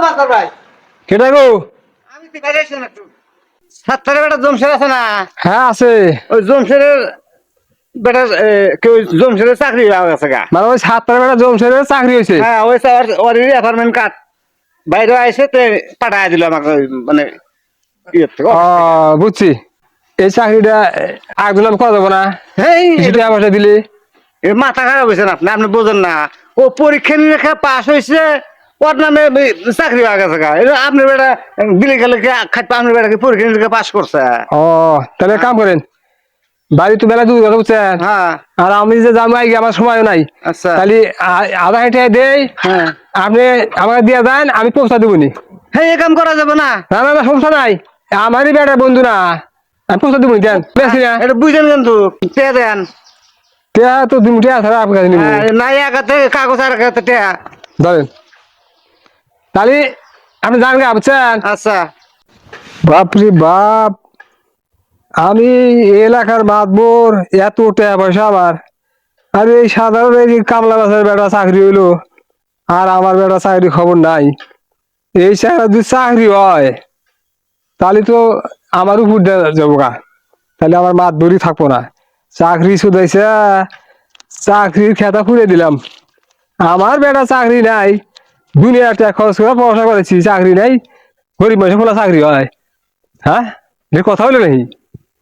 আদর ভাই কেটা গো? আমি তো বাইরে আছি না একটু সাতটারে বেটা জমশের আছে না হ্যাঁ আছে। ওই জমশেরের বেটা কেউ জমশেরের চাকরি হয়ে গেছে গা মানে ওই 7টার বেলা জমশেরের চাকরি হয়েছে। হ্যাঁ ওই স্যার ওরই অ্যাপার্টমেন্ট কাট বাইরে আইসে তে পাঠায় দিল আমাকে ওই মানে ইয়ের থেকে ও অফিস থেকে। বুঝছি। এই চাকরিটা একজন আমি করা যাবো না, হেই কিছু টাকা পয়সা দিলে। এ মাথা খারাপ হয়েছে না আপনি বোঝেন না ও পরীক্ষা নিরীক্ষা পাস হয়েছে ওর নামে চাকরি হয়ে গেছে গা এটা আপনার বেটা দিলে গেলে কি খাইতে আপনার বেটা কি পরীক্ষা নিরীক্ষা পাস করছে ও তাহলে এক কাম করেন, বাড়ি তো বেলা দূর কথা বুঝছেন। হ্যাঁ আর আমি যে যাবো আগে আমার সময়ও নাই, আচ্ছা তাহলে আধা ঘন্টা দেই, হ্যাঁ আপনি আমাকে দিয়ে দেন, আমি পৌঁছা দেবো নি। হ্যাঁ এ কাম করা যাবে না না না না, সমস্যা নাই, আমারই বেটার বন্ধু না, আমি পৌঁছা দেবো নি। দেন বেশি না, এটা বুঝেন কিন্তু টেয়া দেন টেয়া তো দুমুঠে আছে আপনার কাছে নিবো। হ্যাঁ, নাই এক হাতে কাগজ আর এক হাতে টেয়া ধরেন তাহলে আপনি জান গা বুঝছেন। আচ্ছা বাপরে বাপ, আমি এই এলাকার মাতবর, এত টাকা পয়সা আমার, আর এই সাধারণ এই যে কামলা বাসার বেটা চাকরি হইলো, আর আমার বেটা চাকরি খবর নাই। এই চাকরি যদি চাকরি হয় তাহলে তো আমার উপর দিয়ে যাবো গা, তাহলে আমার মাতবরই থাকবো না। চাকরি শুধাইছে, চাকরির খেতা খুলে দিলাম। আমার বেটা চাকরি নাই, দুনিয়ার টাকা খরচ করে পড়াশোনা করেছি, চাকরি নাই, গরিব মানুষের খোলা চাকরি হয়? হ্যাঁ, এর কথা হইলো নাকি?